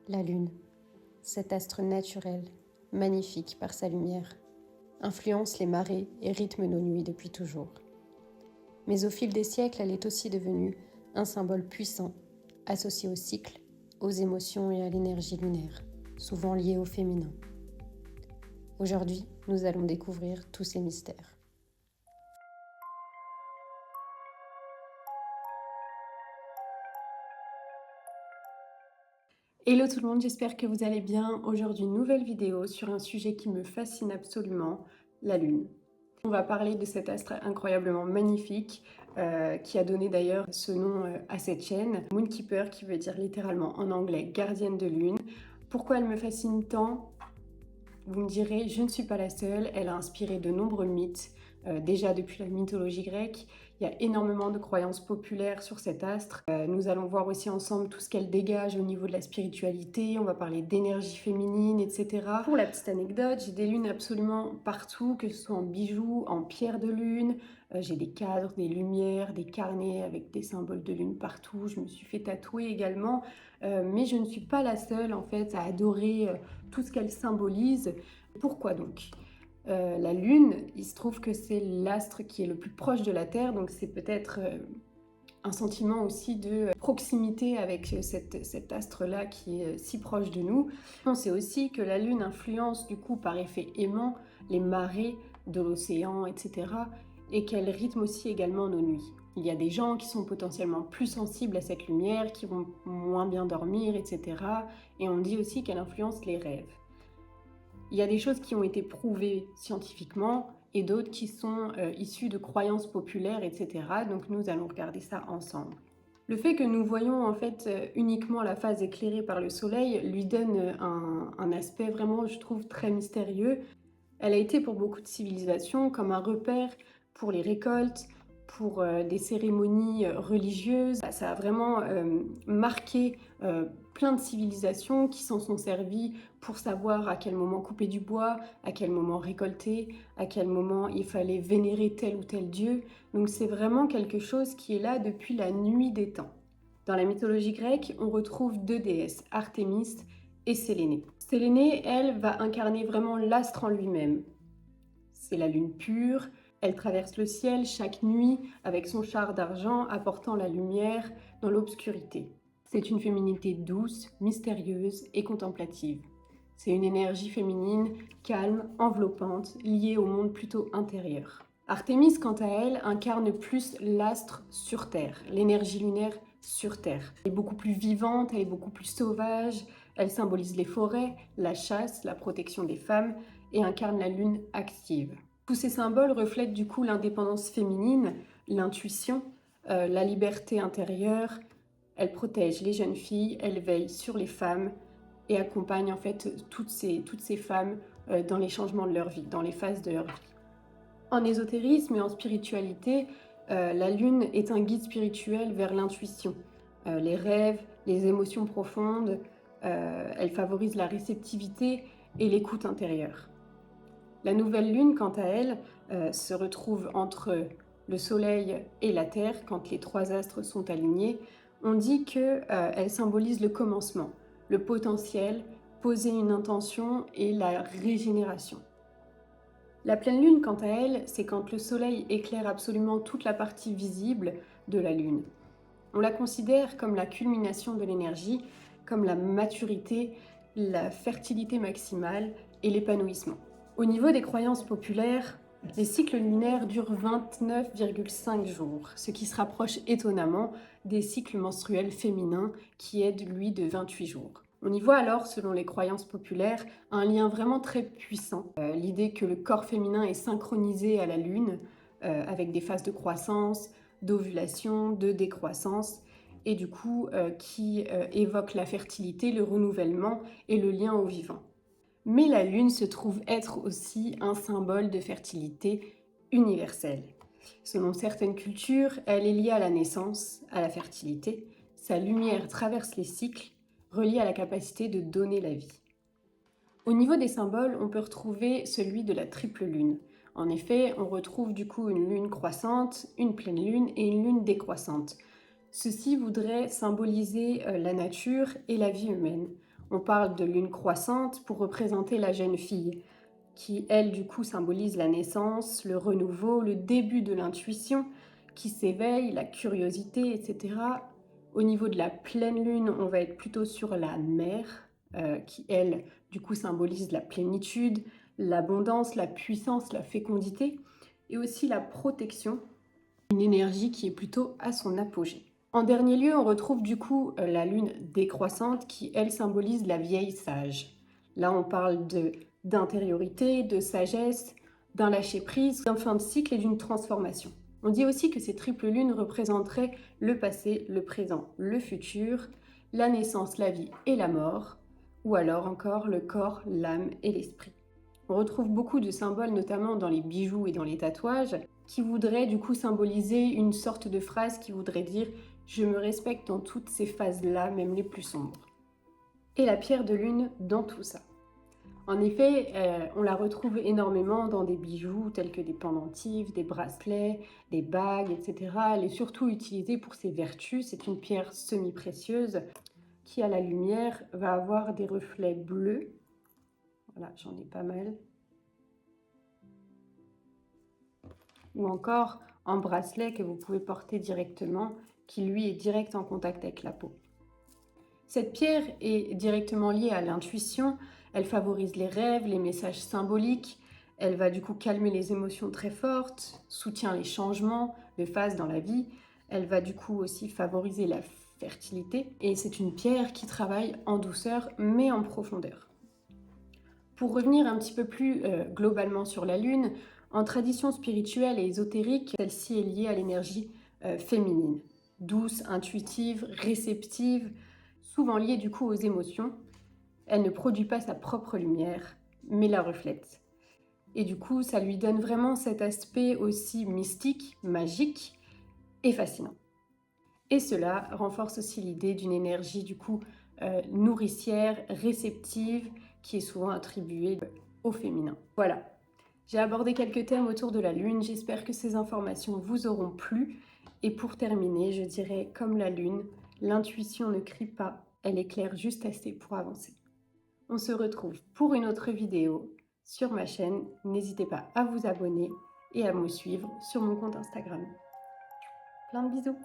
La Lune, cet astre naturel, magnifique par sa lumière, influence les marées et rythme nos nuits depuis toujours. Mais au fil des siècles, elle est aussi devenue un symbole puissant, associé au cycle, aux émotions et à l'énergie lunaire, souvent liée au féminin. Aujourd'hui, nous allons découvrir tous ces mystères. Hello tout le monde, j'espère que vous allez bien. Aujourd'hui, nouvelle vidéo sur un sujet qui me fascine absolument, la Lune. On va parler de cet astre incroyablement magnifique qui a donné d'ailleurs ce nom à cette chaîne, Moonkeeper, qui veut dire littéralement en anglais gardienne de lune. Pourquoi elle me fascine tant ? Vous me direz, je ne suis pas la seule, elle a inspiré de nombreux mythes, déjà depuis la mythologie grecque. Il y a énormément de croyances populaires sur cet astre. Nous allons voir aussi ensemble tout ce qu'elle dégage au niveau de la spiritualité, on va parler d'énergie féminine, etc. Pour la petite anecdote, j'ai des lunes absolument partout, que ce soit en bijoux, en pierre de lune, j'ai des cadres, des lumières, des carnets avec des symboles de lune partout. Je me suis fait tatouer également, mais je ne suis pas la seule en fait à adorer tout ce qu'elle symbolise. Pourquoi donc ? La Lune, il se trouve que c'est l'astre qui est le plus proche de la Terre, donc c'est peut-être un sentiment aussi de proximité avec cet astre-là qui est si proche de nous. On sait aussi que la Lune influence du coup par effet aimant les marées de l'océan, etc. et qu'elle rythme aussi également nos nuits. Il y a des gens qui sont potentiellement plus sensibles à cette lumière, qui vont moins bien dormir, etc. Et on dit aussi qu'elle influence les rêves. Il y a des choses qui ont été prouvées scientifiquement et d'autres qui sont issues de croyances populaires, etc. Donc nous allons regarder ça ensemble. Le fait que nous voyons en fait uniquement la phase éclairée par le soleil lui donne un aspect vraiment, je trouve, très mystérieux. Elle a été pour beaucoup de civilisations comme un repère pour les récoltes, pour des cérémonies religieuses. Ça a vraiment marqué plein de civilisations qui s'en sont servies pour savoir à quel moment couper du bois, à quel moment récolter, à quel moment il fallait vénérer tel ou tel dieu. Donc c'est vraiment quelque chose qui est là depuis la nuit des temps. Dans la mythologie grecque, on retrouve deux déesses, Artémis et Sélénée. Sélénée, elle, va incarner vraiment l'astre en lui-même. C'est la lune pure, elle traverse le ciel chaque nuit avec son char d'argent apportant la lumière dans l'obscurité. C'est une féminité douce, mystérieuse et contemplative. C'est une énergie féminine calme, enveloppante, liée au monde plutôt intérieur. Artémis, quant à elle, incarne plus l'astre sur Terre, l'énergie lunaire sur Terre. Elle est beaucoup plus vivante, elle est beaucoup plus sauvage, elle symbolise les forêts, la chasse, la protection des femmes et incarne la lune active. Tous ces symboles reflètent du coup l'indépendance féminine, l'intuition, la liberté intérieure. Elle protège les jeunes filles, elle veille sur les femmes et accompagne en fait toutes ces femmes dans les changements de leur vie, dans les phases de leur vie. En ésotérisme et en spiritualité, la lune est un guide spirituel vers l'intuition, les rêves, les émotions profondes. Elle favorise la réceptivité et l'écoute intérieure. La nouvelle lune, quant à elle, se retrouve entre le soleil et la terre, quand les trois astres sont alignés. On dit qu'elle symbolise le commencement, le potentiel, poser une intention et la régénération. La pleine lune, quant à elle, c'est quand le soleil éclaire absolument toute la partie visible de la lune. On la considère comme la culmination de l'énergie, comme la maturité, la fertilité maximale et l'épanouissement. Au niveau des croyances populaires, les cycles lunaires durent 29,5 jours, ce qui se rapproche étonnamment des cycles menstruels féminins qui est lui de 28 jours. On y voit alors, selon les croyances populaires, un lien vraiment très puissant. L'idée que le corps féminin est synchronisé à la lune, avec des phases de croissance, d'ovulation, de décroissance, et du coup qui évoque la fertilité, le renouvellement et le lien au vivant. Mais la lune se trouve être aussi un symbole de fertilité universelle. Selon certaines cultures, elle est liée à la naissance, à la fertilité. Sa lumière traverse les cycles, reliée à la capacité de donner la vie. Au niveau des symboles, on peut retrouver celui de la triple lune. En effet, on retrouve du coup une lune croissante, une pleine lune et une lune décroissante. Ceci voudrait symboliser la nature et la vie humaine. On parle de lune croissante pour représenter la jeune fille, qui, elle, du coup, symbolise la naissance, le renouveau, le début de l'intuition, qui s'éveille, la curiosité, etc. Au niveau de la pleine lune, on va être plutôt sur la mère, qui, elle, du coup, symbolise la plénitude, l'abondance, la puissance, la fécondité, et aussi la protection, une énergie qui est plutôt à son apogée. En dernier lieu, on retrouve du coup la lune décroissante qui, elle, symbolise la vieille sage. Là, on parle d'intériorité, de sagesse, d'un lâcher-prise, d'un fin de cycle et d'une transformation. On dit aussi que ces triples lunes représenteraient le passé, le présent, le futur, la naissance, la vie et la mort, ou alors encore le corps, l'âme et l'esprit. On retrouve beaucoup de symboles, notamment dans les bijoux et dans les tatouages, qui voudraient du coup symboliser une sorte de phrase qui voudrait dire « je me respecte dans toutes ces phases-là, même les plus sombres ». Et la pierre de lune dans tout ça. En effet, on la retrouve énormément dans des bijoux tels que des pendentifs, des bracelets, des bagues, etc. Elle est surtout utilisée pour ses vertus. C'est une pierre semi-précieuse qui, à la lumière, va avoir des reflets bleus. Voilà, j'en ai pas mal. Ou encore un bracelet que vous pouvez porter directement, qui lui est direct en contact avec la peau. Cette pierre est directement liée à l'intuition, elle favorise les rêves, les messages symboliques, elle va du coup calmer les émotions très fortes, soutient les changements de phase dans la vie, elle va du coup aussi favoriser la fertilité, et c'est une pierre qui travaille en douceur mais en profondeur. Pour revenir un petit peu plus globalement sur la Lune, en tradition spirituelle et ésotérique, celle-ci est liée à l'énergie féminine, douce, intuitive, réceptive, souvent liée du coup aux émotions. Elle ne produit pas sa propre lumière, mais la reflète. Et du coup, ça lui donne vraiment cet aspect aussi mystique, magique et fascinant. Et cela renforce aussi l'idée d'une énergie du coup nourricière, réceptive, qui est souvent attribuée au féminin. Voilà, j'ai abordé quelques thèmes autour de la Lune, j'espère que ces informations vous auront plu. Et pour terminer, je dirais comme la Lune, l'intuition ne crie pas, elle éclaire juste assez pour avancer. On se retrouve pour une autre vidéo sur ma chaîne, n'hésitez pas à vous abonner et à me suivre sur mon compte Instagram. Plein de bisous!